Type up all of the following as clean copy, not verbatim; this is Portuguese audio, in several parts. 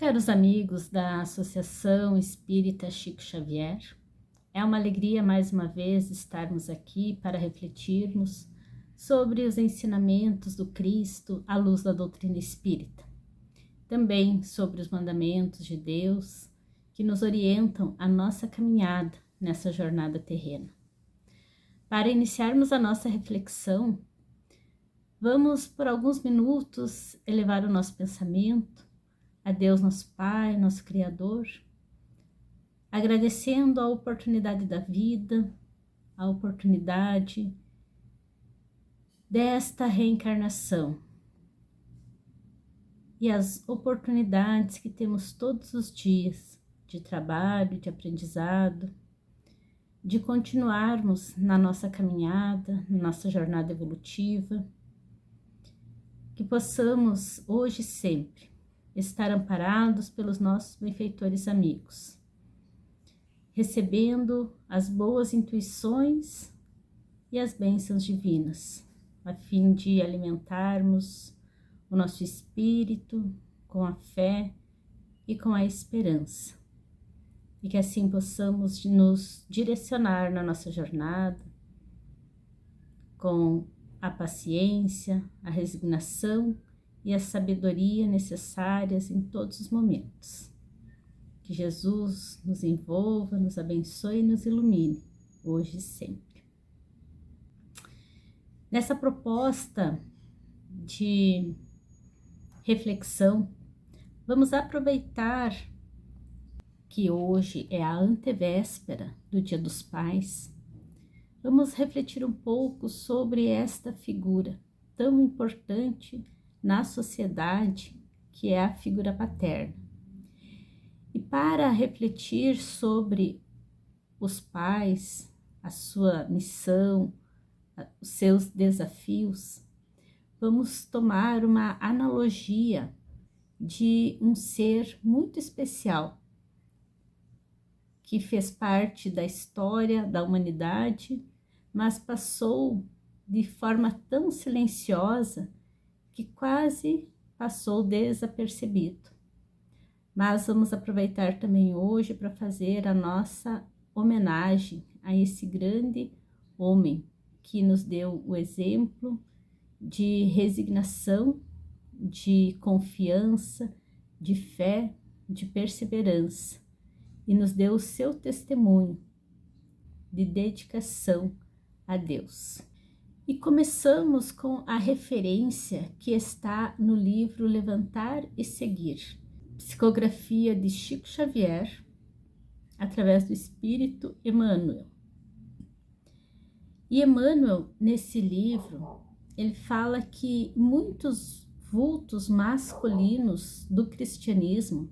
Caros amigos da Associação Espírita Chico Xavier, é uma alegria mais uma vez estarmos aqui para refletirmos sobre os ensinamentos do Cristo à luz da doutrina espírita. Também sobre os mandamentos de Deus que nos orientam a nossa caminhada nessa jornada terrena. Para iniciarmos a nossa reflexão, vamos por alguns minutos elevar o nosso pensamento a Deus nosso Pai, nosso Criador, agradecendo a oportunidade da vida, a oportunidade desta reencarnação e as oportunidades que temos todos os dias de trabalho, de aprendizado, de continuarmos na nossa caminhada, na nossa jornada evolutiva, que possamos hoje e sempre estar amparados pelos nossos benfeitores amigos, recebendo as boas intuições e as bênçãos divinas, a fim de alimentarmos o nosso espírito com a fé e com a esperança, e que assim possamos nos direcionar na nossa jornada com a paciência, a resignação e a sabedoria necessárias em todos os momentos. Que Jesus nos envolva, nos abençoe e nos ilumine, hoje e sempre. Nessa proposta de reflexão, vamos aproveitar que hoje é a antevéspera do Dia dos Pais. Vamos refletir um pouco sobre esta figura tão importante na sociedade, que é a figura paterna. E para refletir sobre os pais, a sua missão, os seus desafios, vamos tomar uma analogia de um ser muito especial, que fez parte da história da humanidade, mas passou de forma tão silenciosa que quase passou desapercebido. Mas vamos aproveitar também hoje para fazer a nossa homenagem a esse grande homem que nos deu o exemplo de resignação, de confiança, de fé, de perseverança, e nos deu o seu testemunho de dedicação a Deus. E começamos com a referência que está no livro Levantar e Seguir, psicografia de Chico Xavier, através do Espírito Emmanuel. E Emmanuel, nesse livro, ele fala que muitos vultos masculinos do cristianismo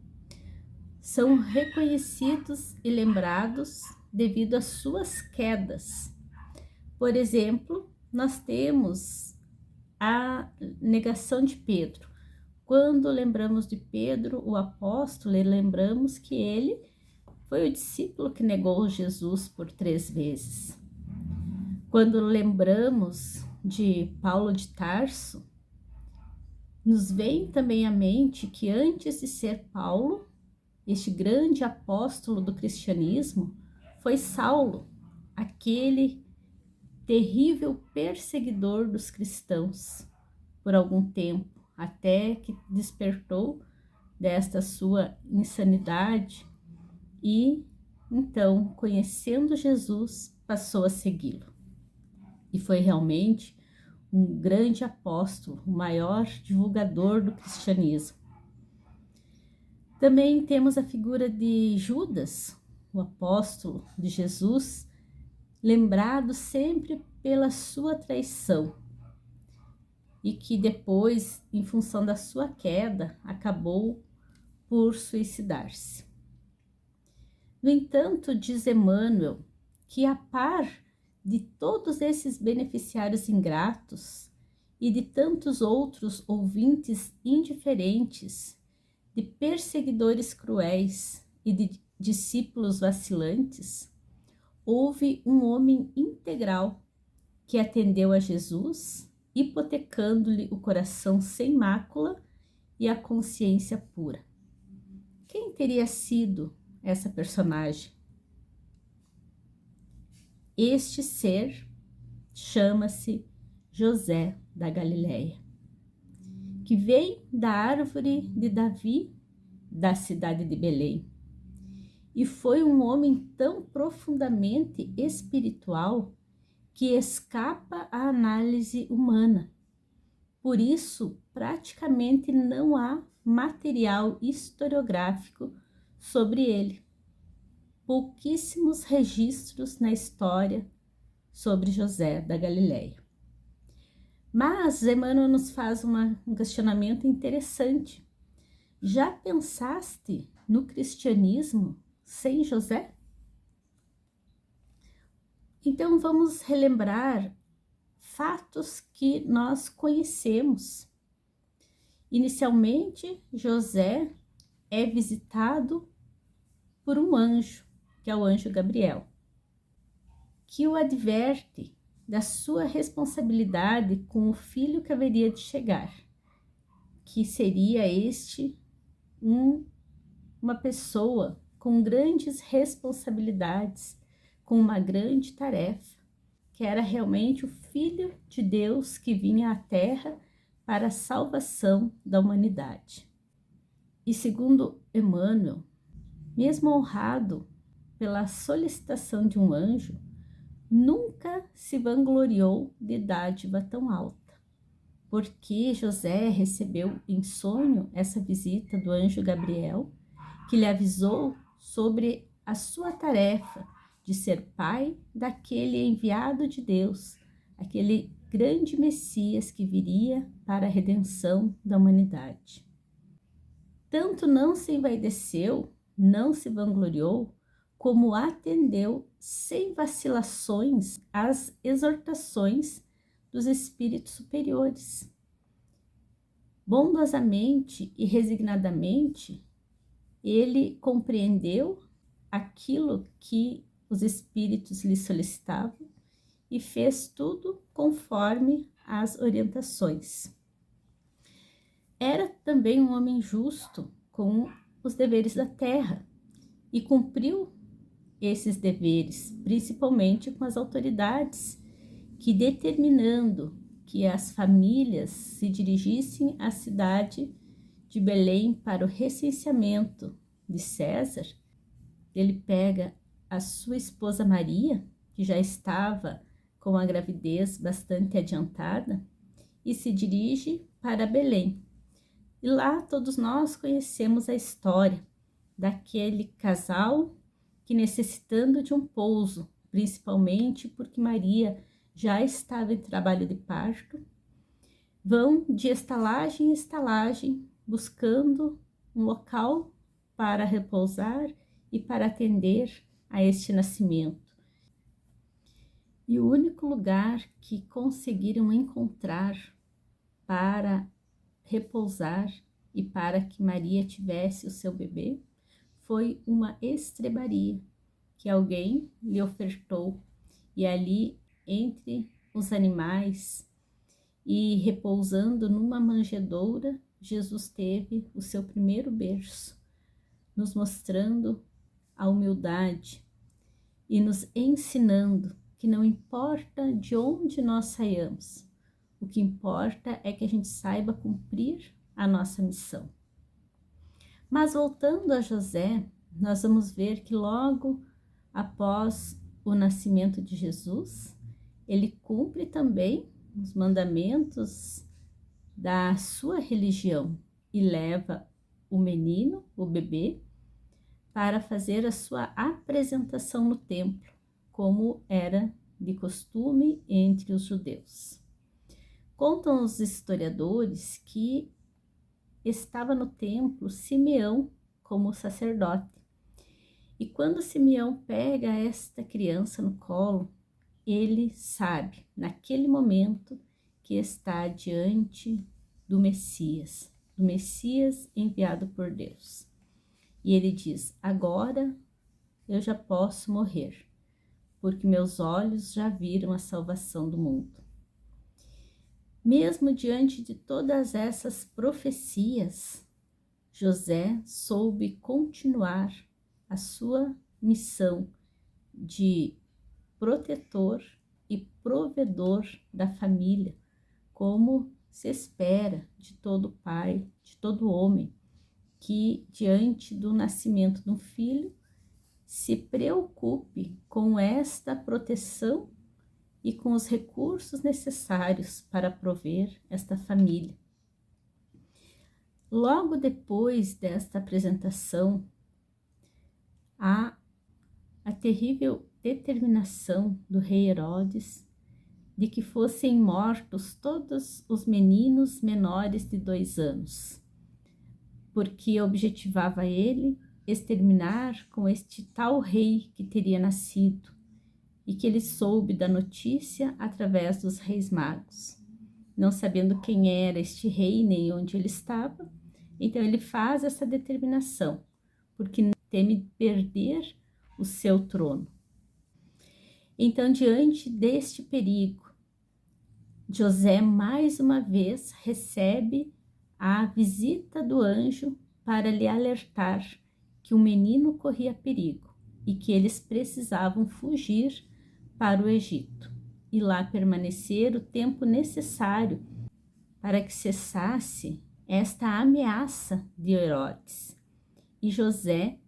são reconhecidos e lembrados devido às suas quedas. Por exemplo, nós temos a negação de Pedro. Quando lembramos de Pedro, o apóstolo, lembramos que ele foi o discípulo que negou Jesus por 3 vezes. Quando lembramos de Paulo de Tarso, nos vem também à mente que antes de ser Paulo, este grande apóstolo do cristianismo, foi Saulo, aquele terrível perseguidor dos cristãos por algum tempo, até que despertou desta sua insanidade e, então, conhecendo Jesus, passou a segui-lo. E foi realmente um grande apóstolo, o maior divulgador do cristianismo. Também temos a figura de Judas, o apóstolo de Jesus, lembrado sempre pela sua traição, e que depois, em função da sua queda, acabou por suicidar-se. No entanto, diz Emmanuel que, a par de todos esses beneficiários ingratos e de tantos outros ouvintes indiferentes, de perseguidores cruéis e de discípulos vacilantes, houve um homem integral que atendeu a Jesus, hipotecando-lhe o coração sem mácula e a consciência pura. teria sido essa personagem? Este ser chama-se José da Galileia, que vem da árvore de Davi, da cidade de Belém, e foi um homem tão profundamente espiritual que escapa à análise humana. Por isso, praticamente não há material historiográfico sobre ele. Pouquíssimos registros na história sobre José da Galileia. Mas Emmanuel nos faz um questionamento interessante. Já pensaste no cristianismo sem José? Então vamos relembrar fatos que nós conhecemos. Inicialmente, José é visitado por um anjo, que é o anjo Gabriel, que o adverte da sua responsabilidade com o filho que haveria de chegar, que seria uma pessoa com grandes responsabilidades, com uma grande tarefa, que era realmente o Filho de Deus que vinha à Terra para a salvação da humanidade. E segundo Emmanuel, mesmo honrado pela solicitação de um anjo, nunca se vangloriou de dádiva tão alta, porque José recebeu em sonho essa visita do anjo Gabriel, que lhe avisou sobre a sua tarefa de ser pai daquele enviado de Deus, aquele grande Messias que viria para a redenção da humanidade. Tanto não se envaideceu, não se vangloriou, como atendeu sem vacilações às exortações dos espíritos superiores. Bondosamente e resignadamente, ele compreendeu aquilo que os espíritos lhe solicitavam e fez tudo conforme as orientações. Era também um homem justo com os deveres da terra e cumpriu esses deveres, principalmente com as autoridades, que determinando que as famílias se dirigissem à cidade de Belém para o recenseamento de César, ele pega a sua esposa Maria, que já estava com a gravidez bastante adiantada, e se dirige para Belém. E lá todos nós conhecemos a história daquele casal que, necessitando de um pouso, principalmente porque Maria já estava em trabalho de parto, vão de estalagem em estalagem buscando um local para repousar e para atender a este nascimento. E o único lugar que conseguiram encontrar para repousar e para que Maria tivesse o seu bebê foi uma estrebaria que alguém lhe ofertou, e ali entre os animais e repousando numa manjedoura, Jesus teve o seu primeiro berço, nos mostrando a humildade e nos ensinando que não importa de onde nós saiamos, o que importa é que a gente saiba cumprir a nossa missão. Mas voltando a José, nós vamos ver que logo após o nascimento de Jesus, ele cumpre também os mandamentos da sua religião e leva o menino, o bebê, para fazer a sua apresentação no templo, como era de costume entre os judeus. Contam os historiadores que estava no templo Simeão como sacerdote. E quando Simeão pega esta criança no colo, ele sabe, naquele momento, que está diante do Messias enviado por Deus. E ele diz: agora eu já posso morrer, porque meus olhos já viram a salvação do mundo. Mesmo diante de todas essas profecias, José soube continuar a sua missão de protetor e provedor da família, como se espera de todo pai, de todo homem, que diante do nascimento de um filho se preocupe com esta proteção e com os recursos necessários para prover esta família. Logo depois desta apresentação, há a terrível determinação do rei Herodes de que fossem mortos todos os meninos menores de 2 anos, porque objetivava ele exterminar com este tal rei que teria nascido e que ele soube da notícia através dos reis magos. Não sabendo quem era este rei nem onde ele estava, então ele faz essa determinação, porque teme perder o seu trono. Então, diante deste perigo, José mais uma vez recebe a visita do anjo para lhe alertar que o menino corria perigo e que eles precisavam fugir para o Egito e lá permanecer o tempo necessário para que cessasse esta ameaça de Herodes. E José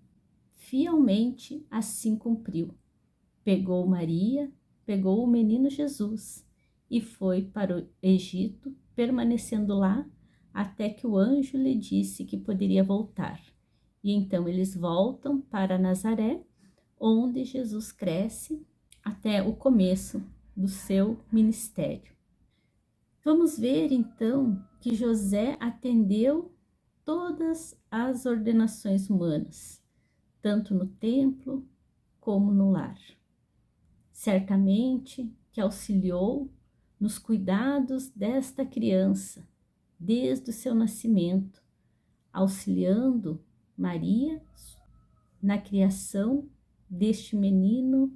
fielmente assim cumpriu. Pegou Maria, pegou o menino Jesus e foi para o Egito, permanecendo lá até que o anjo lhe disse que poderia voltar. E então eles voltam para Nazaré, onde Jesus cresce até o começo do seu ministério. Vamos ver então que José atendeu todas as ordenações humanas, tanto no templo como no lar. Certamente que auxiliou nos cuidados desta criança, desde o seu nascimento, auxiliando Maria na criação deste menino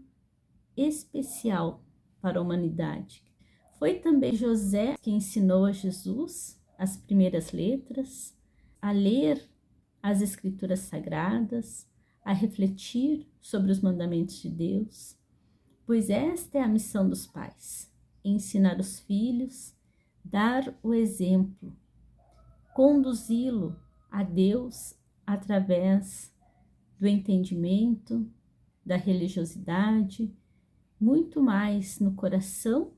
especial para a humanidade. Foi também José que ensinou a Jesus as primeiras letras, a ler as escrituras sagradas, a refletir sobre os mandamentos de Deus, pois esta é a missão dos pais: ensinar os filhos, dar o exemplo, conduzi-lo a Deus através do entendimento, da religiosidade, muito mais no coração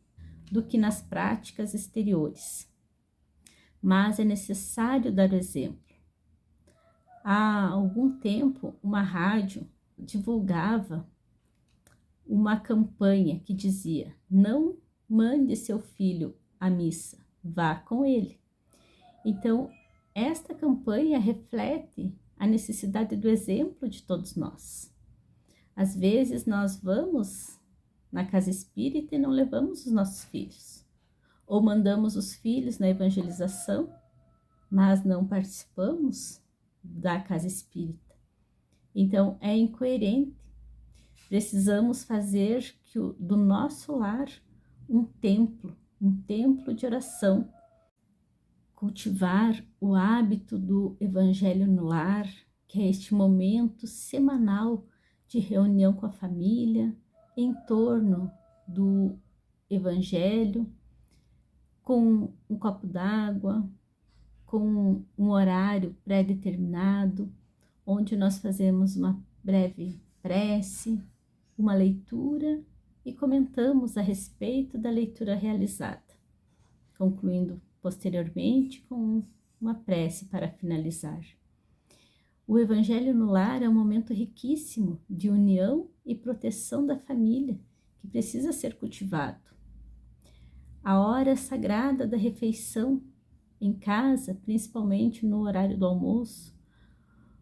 do que nas práticas exteriores. Mas é necessário dar o exemplo. Há algum tempo, uma rádio divulgava uma campanha que dizia: não mande seu filho à missa, vá com ele. Então, esta campanha reflete a necessidade do exemplo de todos nós. Às vezes nós vamos na casa espírita e não levamos os nossos filhos, ou mandamos os filhos na evangelização, mas não participamos da casa espírita. Então é incoerente. Precisamos fazer do nosso lar um templo de oração, cultivar o hábito do evangelho no lar, que é este momento semanal de reunião com a família, em torno do evangelho, com um copo d'água, com um horário pré-determinado, onde nós fazemos uma breve prece, uma leitura e comentamos a respeito da leitura realizada, concluindo posteriormente com uma prece para finalizar. O Evangelho no lar é um momento riquíssimo de união e proteção da família, que precisa ser cultivado. A hora sagrada da refeição em casa, principalmente no horário do almoço,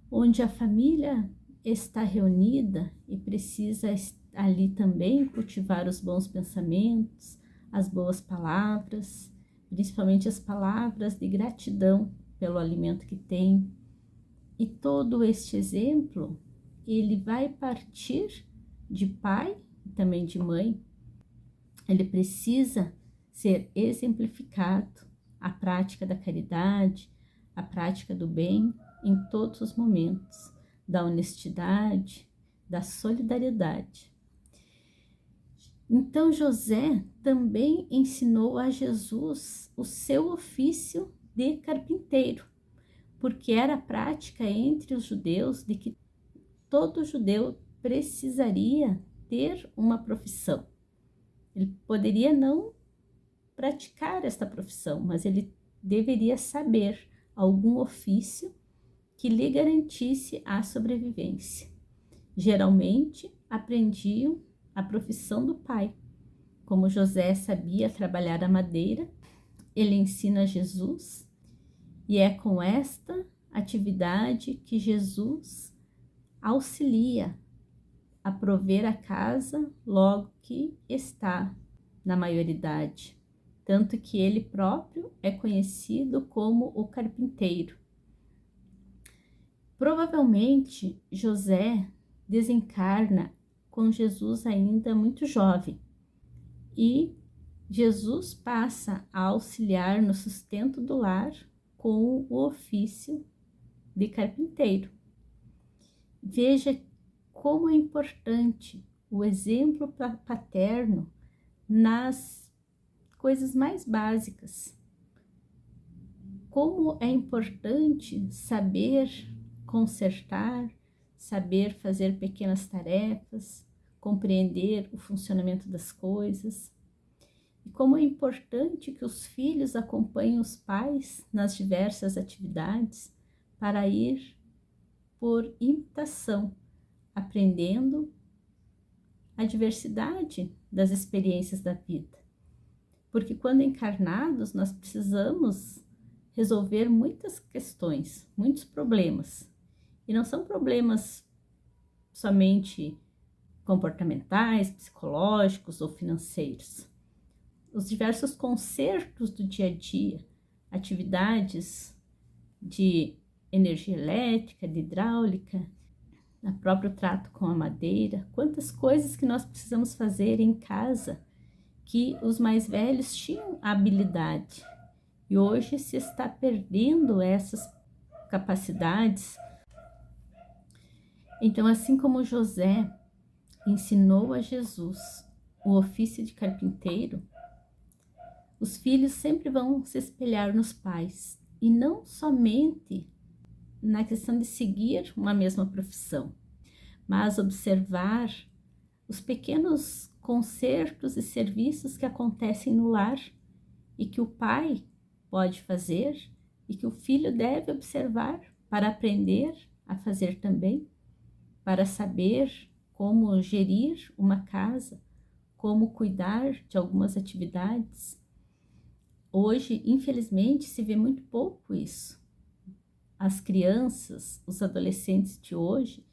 onde a família está reunida e precisa ali também cultivar os bons pensamentos, as boas palavras, principalmente as palavras de gratidão pelo alimento que tem. E todo este exemplo, ele vai partir de pai e também de mãe. Ele precisa ser exemplificado, a prática da caridade, a prática do bem em todos os momentos, da honestidade, da solidariedade. Então José também ensinou a Jesus o seu ofício de carpinteiro, porque era prática entre os judeus de que todo judeu precisaria ter uma profissão. Ele poderia não praticar esta profissão, mas ele deveria saber algum ofício que lhe garantisse a sobrevivência. Geralmente aprendiam a profissão do pai. Como José sabia trabalhar a madeira, ele ensina Jesus, e é com esta atividade que Jesus auxilia a prover a casa logo que está na maioridade, tanto que ele próprio é conhecido como o carpinteiro. Provavelmente José desencarna com Jesus ainda muito jovem, e Jesus passa a auxiliar no sustento do lar com o ofício de carpinteiro. Veja como é importante o exemplo paterno nas coisas mais básicas. Como é importante saber consertar, saber fazer pequenas tarefas, compreender o funcionamento das coisas. E como é importante que os filhos acompanhem os pais nas diversas atividades para ir por imitação, aprendendo a diversidade das experiências da vida. Porque quando encarnados, nós precisamos resolver muitas questões, muitos problemas. E não são problemas somente comportamentais, psicológicos ou financeiros. Os diversos concertos do dia a dia, atividades de energia elétrica, de hidráulica, o próprio trato com a madeira, quantas coisas que nós precisamos fazer em casa que os mais velhos tinham habilidade e hoje se está perdendo essas capacidades. Então, assim como José ensinou a Jesus o ofício de carpinteiro, os filhos sempre vão se espelhar nos pais, e não somente na questão de seguir uma mesma profissão, mas observar os pequenos concertos e serviços que acontecem no lar e que o pai pode fazer e que o filho deve observar para aprender a fazer também, para saber como gerir uma casa, como cuidar de algumas atividades. Hoje, infelizmente, se vê muito pouco isso. As crianças, os adolescentes de hoje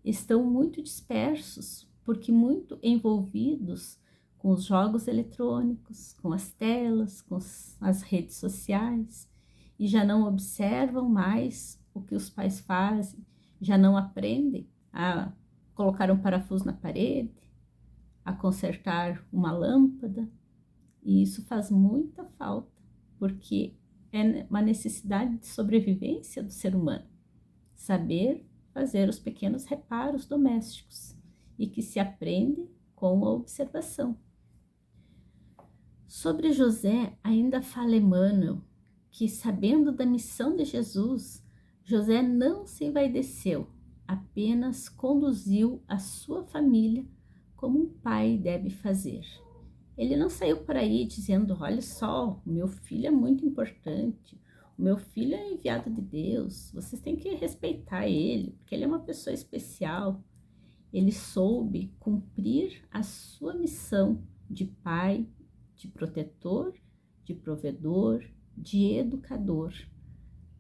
estão muito dispersos, porque muito envolvidos com os jogos eletrônicos, com as telas, com as redes sociais, e já não observam mais o que os pais fazem, já não aprendem a colocar um parafuso na parede, a consertar uma lâmpada, e isso faz muita falta, porque é uma necessidade de sobrevivência do ser humano, saber fazer os pequenos reparos domésticos, e que se aprende com a observação. Sobre José, ainda fala Emmanuel que, sabendo da missão de Jesus, José não se envaideceu, apenas conduziu a sua família como um pai deve fazer. Ele não saiu por aí dizendo: olha só, o meu filho é muito importante, o meu filho é enviado de Deus, vocês têm que respeitar ele, porque ele é uma pessoa especial. Ele soube cumprir a sua missão de pai, de protetor, de provedor, de educador,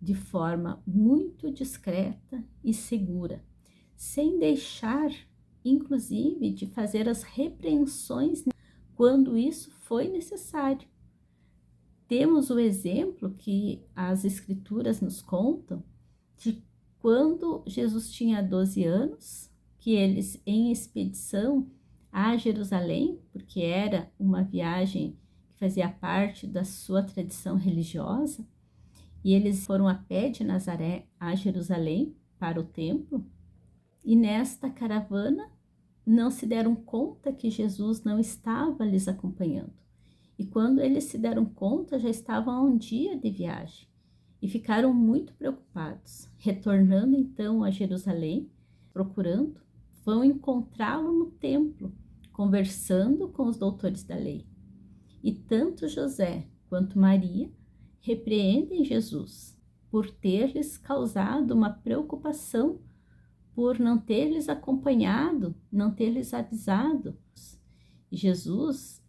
de forma muito discreta e segura, sem deixar, inclusive, de fazer as repreensões quando isso foi necessário. Temos o exemplo que as Escrituras nos contam de quando Jesus tinha 12 anos, que eles em expedição a Jerusalém, porque era uma viagem que fazia parte da sua tradição religiosa, E eles foram a pé de Nazaré a Jerusalém para o templo, e nesta caravana não se deram conta que Jesus não estava lhes acompanhando. E quando eles se deram conta, já estavam a um dia de viagem e ficaram muito preocupados. Retornando então a Jerusalém, procurando, vão encontrá-lo no templo, conversando com os doutores da lei. E tanto José quanto Maria repreendem Jesus por ter-lhes causado uma preocupação, por não ter-lhes acompanhado, não ter-lhes avisado. E Jesus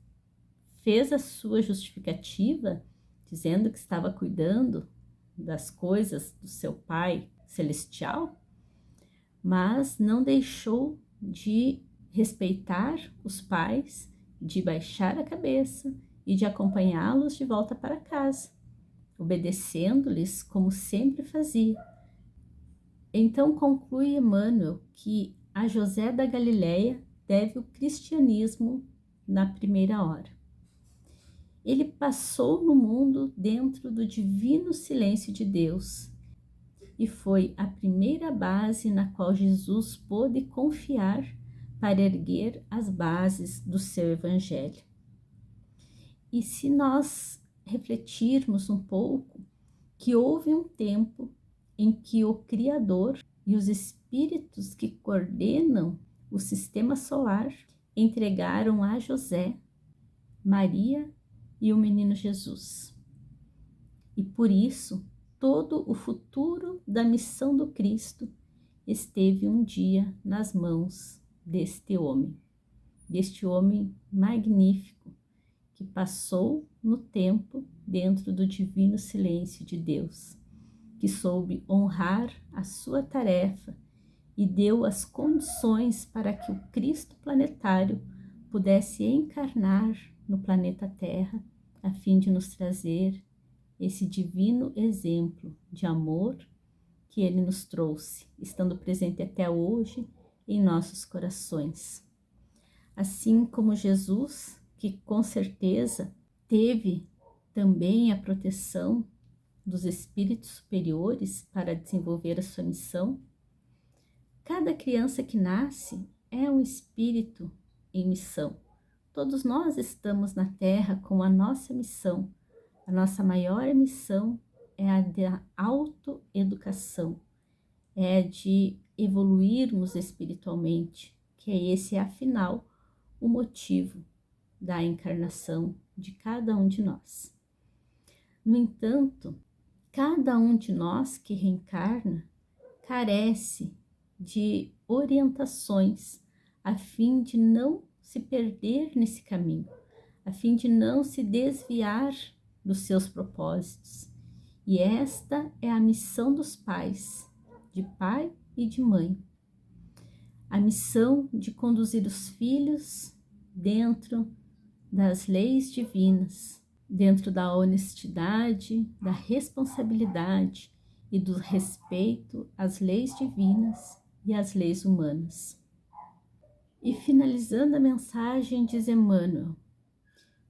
fez a sua justificativa, dizendo que estava cuidando das coisas do seu Pai Celestial, mas não deixou de respeitar os pais, de baixar a cabeça e de acompanhá-los de volta para casa, obedecendo-lhes como sempre fazia. Então conclui Emmanuel que a José da Galileia deve o cristianismo na primeira hora. Ele passou no mundo dentro do divino silêncio de Deus e foi a primeira base na qual Jesus pôde confiar para erguer as bases do seu evangelho. E se nós refletirmos um pouco, que houve um tempo em que o Criador e os espíritos que coordenam o sistema solar entregaram a José, Maria e o menino Jesus. E por isso, todo o futuro da missão do Cristo esteve um dia nas mãos deste homem magnífico, que passou no tempo dentro do divino silêncio de Deus, que soube honrar a sua tarefa e deu as condições para que o Cristo planetário pudesse encarnar no planeta Terra, a fim de nos trazer esse divino exemplo de amor que ele nos trouxe, estando presente até hoje em nossos corações. Assim como Jesus, que com certeza teve também a proteção dos espíritos superiores para desenvolver a sua missão, cada criança que nasce é um espírito em missão. Todos nós estamos na Terra com a nossa missão. A nossa maior missão é a da autoeducação, é de evoluirmos espiritualmente, que esse é, afinal, o motivo da encarnação de cada um de nós. No entanto, cada um de nós que reencarna carece de orientações a fim de não se perder nesse caminho, a fim de não se desviar dos seus propósitos. E esta é a missão dos pais, de pai e de mãe. A missão de conduzir os filhos dentro das leis divinas, dentro da honestidade, da responsabilidade e do respeito às leis divinas e às leis humanas. E finalizando a mensagem, diz Emmanuel: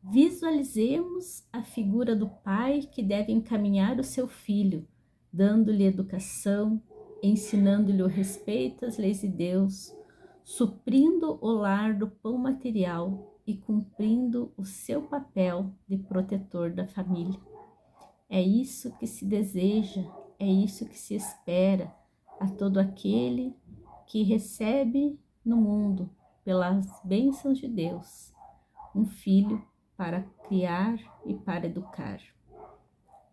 visualizemos a figura do pai que deve encaminhar o seu filho, dando-lhe educação, ensinando-lhe o respeito às leis de Deus, suprindo o lar do pão material e cumprindo o seu papel de protetor da família. É isso que se deseja, é isso que se espera a todo aquele que recebe no mundo, pelas bênçãos de Deus, um filho para criar e para educar.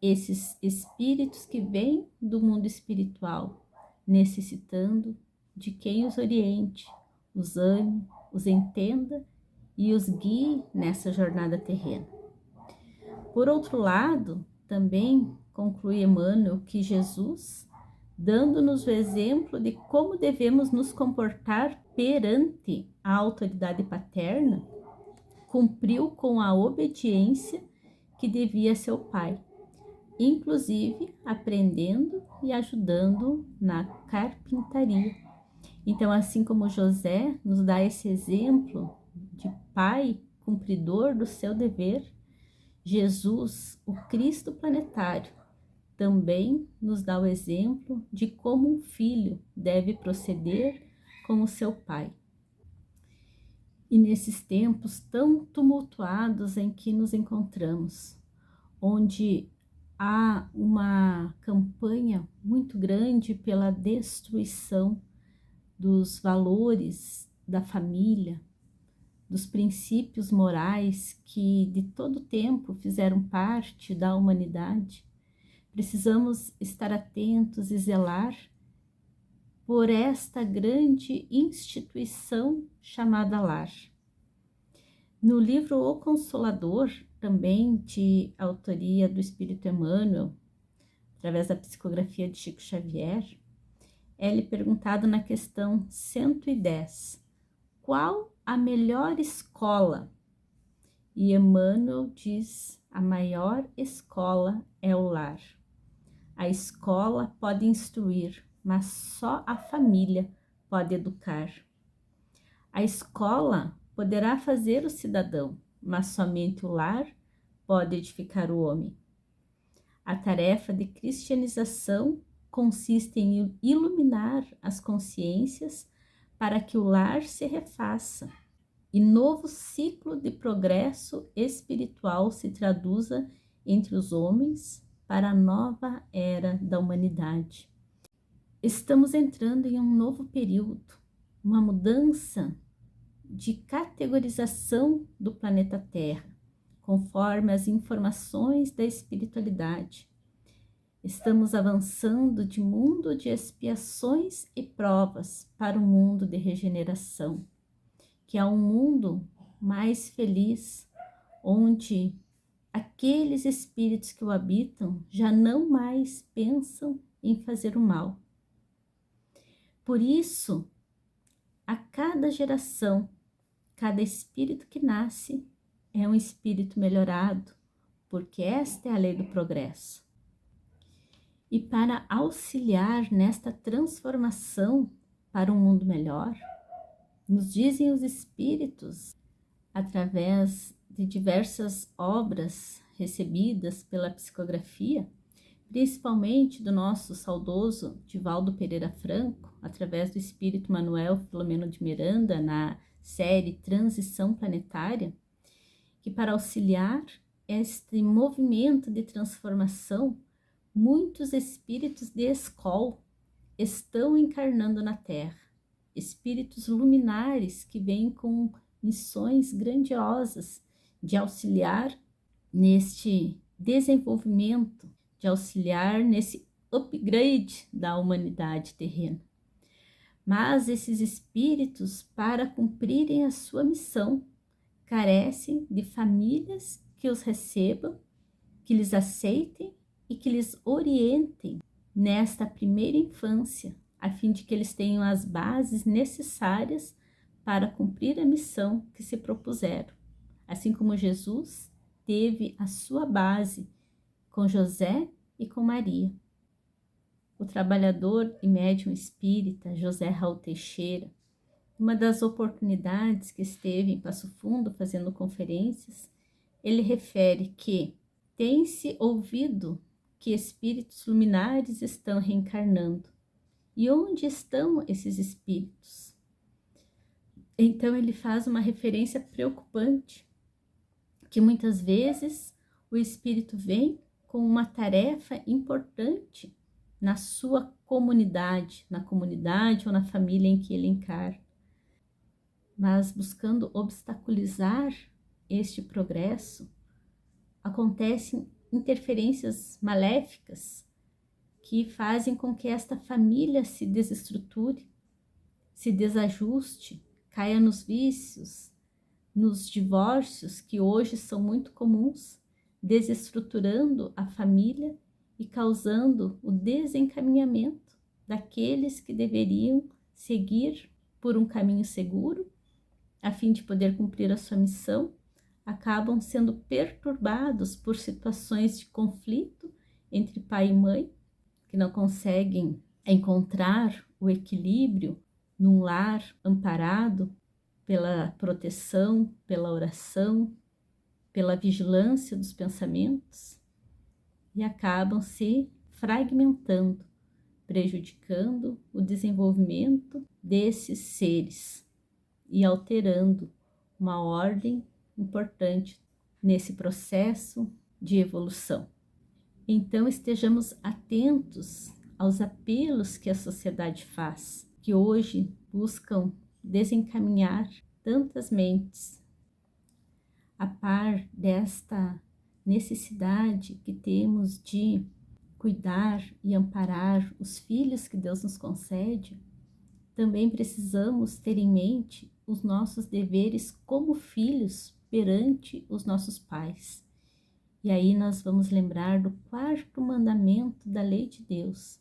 Esses espíritos que vêm do mundo espiritual, necessitando de quem os oriente, os ame, os entenda e os guie nessa jornada terrena. Por outro lado, também conclui Emmanuel que Jesus, dando-nos o exemplo de como devemos nos comportar perante a autoridade paterna, cumpriu com a obediência que devia a seu pai, inclusive aprendendo e ajudando na carpintaria. Então, assim como José nos dá esse exemplo de pai cumpridor do seu dever, Jesus, o Cristo planetário, também nos dá o exemplo de como um filho deve proceder com o seu pai. E nesses tempos tão tumultuados em que nos encontramos, onde há uma campanha muito grande pela destruição dos valores da família, dos princípios morais que de todo tempo fizeram parte da humanidade, precisamos estar atentos e zelar por esta grande instituição chamada lar. No livro O Consolador, também de autoria do Espírito Emmanuel, através da psicografia de Chico Xavier, é-lhe perguntado na questão 110, qual a melhor escola? E Emmanuel diz, a maior escola é o lar. A escola pode instruir, mas só a família pode educar. A escola poderá fazer o cidadão, mas somente o lar pode edificar o homem. A tarefa de cristianização consiste em iluminar as consciências para que o lar se refaça e novo ciclo de progresso espiritual se traduza entre os homens para a nova era da humanidade. Estamos entrando em um novo período, uma mudança de categorização do planeta Terra, conforme as informações da espiritualidade. Estamos avançando de mundo de expiações e provas para um mundo de regeneração, que é um mundo mais feliz, onde aqueles espíritos que o habitam já não mais pensam em fazer o mal. Por isso, a cada geração, cada espírito que nasce é um espírito melhorado, porque esta é a lei do progresso. E para auxiliar nesta transformação para um mundo melhor, nos dizem os espíritos, através de diversas obras recebidas pela psicografia, principalmente do nosso saudoso Divaldo Pereira Franco, através do espírito Manuel Filomeno de Miranda, na série Transição Planetária, que para auxiliar este movimento de transformação, muitos espíritos de escola estão encarnando na Terra, espíritos luminares que vêm com missões grandiosas de auxiliar neste desenvolvimento, de auxiliar nesse upgrade da humanidade terrena. Mas esses espíritos, para cumprirem a sua missão, carecem de famílias que os recebam, que lhes aceitem e que lhes orientem nesta primeira infância, a fim de que eles tenham as bases necessárias para cumprir a missão que se propuseram. Assim como Jesus teve a sua base com José e com Maria. O trabalhador e médium espírita José Raul Teixeira, uma das oportunidades que esteve em Passo Fundo fazendo conferências, ele refere que tem-se ouvido que espíritos luminares estão reencarnando. E onde estão esses espíritos? Então ele faz uma referência preocupante, que muitas vezes o espírito vem com uma tarefa importante na sua comunidade, na comunidade ou na família em que ele encarna, mas buscando obstaculizar este progresso, acontecem interferências maléficas que fazem com que esta família se desestruture, se desajuste, caia nos vícios, nos divórcios que hoje são muito comuns, desestruturando a família e causando o desencaminhamento daqueles que deveriam seguir por um caminho seguro, a fim de poder cumprir a sua missão, acabam sendo perturbados por situações de conflito entre pai e mãe, que não conseguem encontrar o equilíbrio num lar amparado pela proteção, pela oração, pela vigilância dos pensamentos, e acabam se fragmentando, prejudicando o desenvolvimento desses seres e alterando uma ordem importante nesse processo de evolução. Então estejamos atentos aos apelos que a sociedade faz, que hoje buscam desencaminhar tantas mentes, a par desta necessidade que temos de cuidar e amparar os filhos que Deus nos concede. Também precisamos ter em mente os nossos deveres como filhos perante os nossos pais. E aí nós vamos lembrar do 4º mandamento da lei de Deus: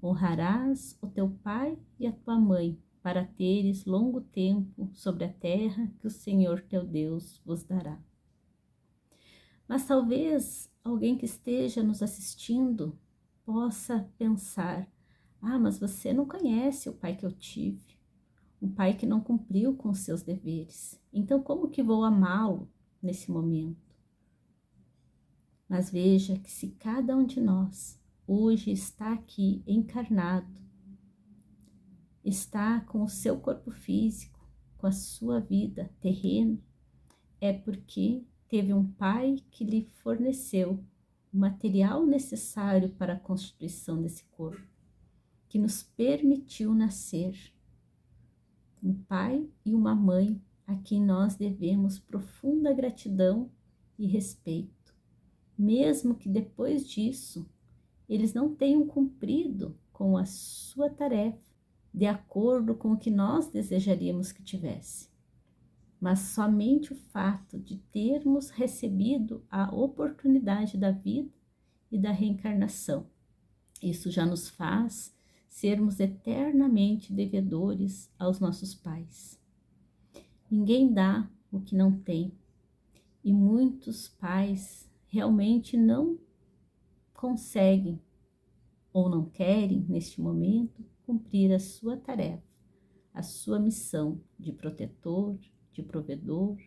honrarás o teu pai e a tua mãe, para teres longo tempo sobre a terra que o Senhor teu Deus vos dará. Mas talvez alguém que esteja nos assistindo possa pensar: mas você não conhece o pai que eu tive, um pai que não cumpriu com os seus deveres, então como que vou amá-lo nesse momento? Mas veja que se cada um de nós hoje está aqui encarnado, está com o seu corpo físico, com a sua vida terrena, é porque teve um pai que lhe forneceu o material necessário para a constituição desse corpo, que nos permitiu nascer. Um pai e uma mãe a quem nós devemos profunda gratidão e respeito, mesmo que depois disso eles não tenham cumprido com a sua tarefa de acordo com o que nós desejaríamos que tivesse. Mas somente o fato de termos recebido a oportunidade da vida e da reencarnação, isso já nos faz sermos eternamente devedores aos nossos pais. Ninguém dá o que não tem, e muitos pais realmente não conseguem ou não querem, neste momento, cumprir a sua tarefa, a sua missão de protetor, de provedor,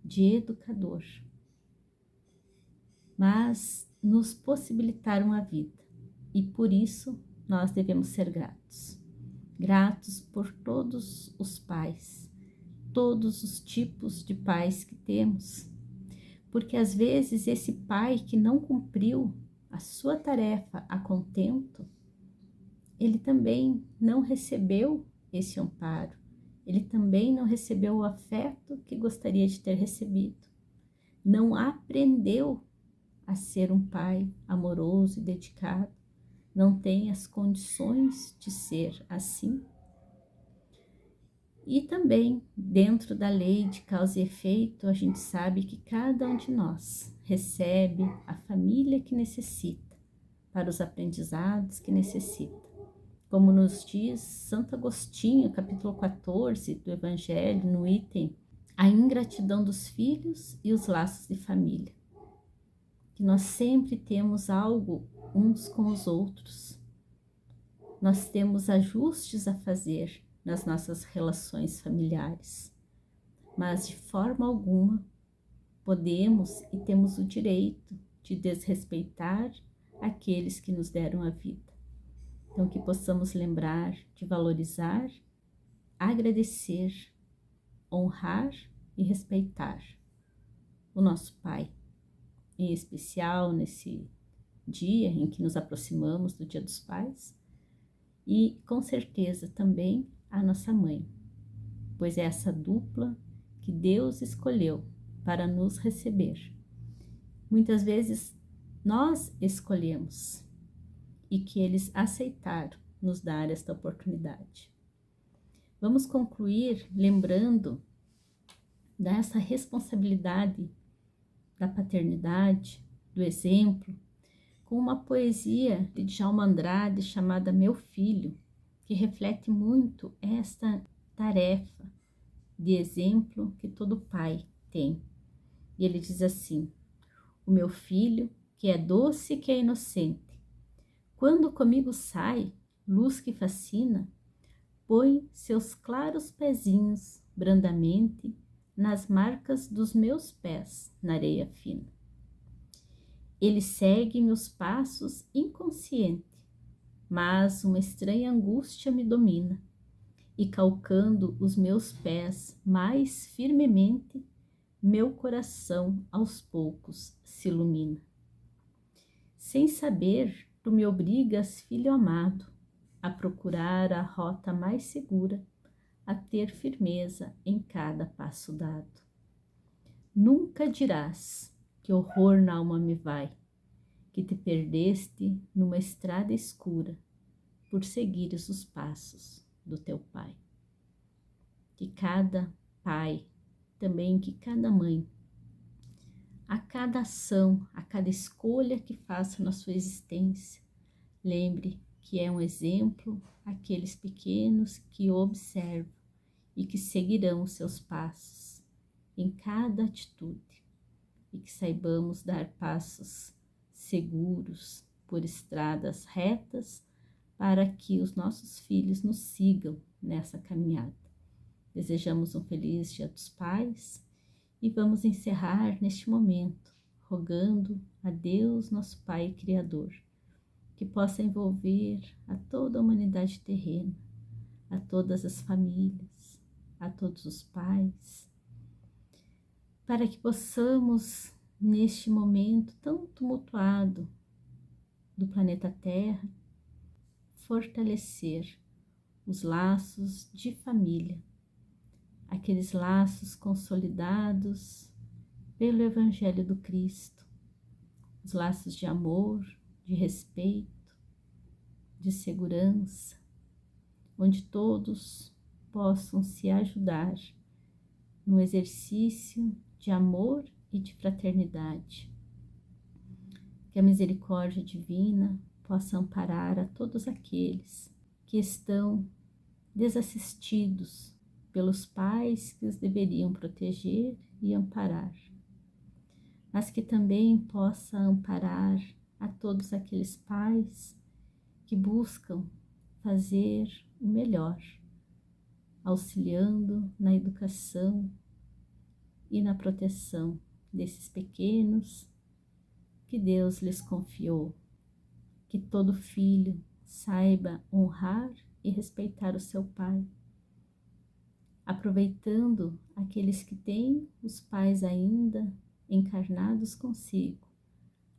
de educador. Mas nos possibilitaram a vida e por isso nós devemos ser gratos. Gratos por todos os pais, todos os tipos de pais que temos, porque às vezes esse pai que não cumpriu a sua tarefa a contento, ele também não recebeu esse amparo, ele também não recebeu o afeto que gostaria de ter recebido, não aprendeu a ser um pai amoroso e dedicado, não tem as condições de ser assim. E também, dentro da lei de causa e efeito, a gente sabe que cada um de nós recebe a família que necessita, para os aprendizados que necessita. Como nos diz Santo Agostinho, capítulo 14 do Evangelho, no item A ingratidão dos filhos e os laços de família. Que nós sempre temos algo uns com os outros. Nós temos ajustes a fazer nas nossas relações familiares, mas de forma alguma podemos e temos o direito de desrespeitar aqueles que nos deram a vida. Então que possamos lembrar de valorizar, agradecer, honrar e respeitar o nosso Pai, em especial nesse dia em que nos aproximamos do Dia dos Pais, e com certeza também a nossa mãe, pois é essa dupla que Deus escolheu para nos receber. Muitas vezes nós escolhemos e que eles aceitaram nos dar esta oportunidade. Vamos concluir lembrando dessa responsabilidade da paternidade, do exemplo, com uma poesia de Djalma Andrade chamada Meu Filho, que reflete muito esta tarefa de exemplo que todo pai tem. E ele diz assim: o meu filho, que é doce e que é inocente, quando comigo sai, luz que fascina, põe seus claros pezinhos brandamente nas marcas dos meus pés na areia fina. Ele segue meus passos inconsciente, mas uma estranha angústia me domina, e calcando os meus pés mais firmemente, meu coração aos poucos se ilumina. Sem saber, tu me obrigas, filho amado, a procurar a rota mais segura, a ter firmeza em cada passo dado. Nunca dirás que horror na alma me vai, que te perdeste numa estrada escura, por seguires os passos do teu pai. Que cada pai, também que cada mãe, a cada ação, a cada escolha que faça na sua existência, lembre que é um exemplo aqueles pequenos que observam e que seguirão os seus passos em cada atitude, e que saibamos dar passos seguros por estradas retas para que os nossos filhos nos sigam nessa caminhada. Desejamos um feliz Dia dos Pais e vamos encerrar neste momento rogando a Deus, nosso Pai Criador, que possa envolver a toda a humanidade terrena, a todas as famílias, a todos os pais, para que possamos, neste momento tão tumultuado do planeta Terra, fortalecer os laços de família, aqueles laços consolidados pelo Evangelho do Cristo, os laços de amor, de respeito, de segurança, onde todos possam se ajudar no exercício de amor e de fraternidade. Que a misericórdia divina possa amparar a todos aqueles que estão desassistidos pelos pais que os deveriam proteger e amparar, mas que também possa amparar a todos aqueles pais que buscam fazer o melhor, auxiliando na educação e na proteção desses pequenos que Deus lhes confiou. Que todo filho saiba honrar e respeitar o seu pai, aproveitando aqueles que têm os pais ainda encarnados consigo,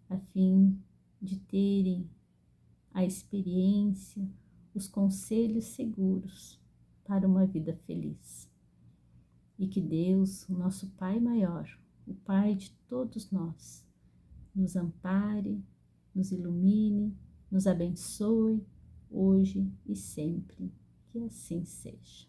a fim de terem a experiência, os conselhos seguros para uma vida feliz. E que Deus, o nosso Pai maior, o Pai de todos nós, nos ampare, nos ilumine, nos abençoe, hoje e sempre. Que assim seja.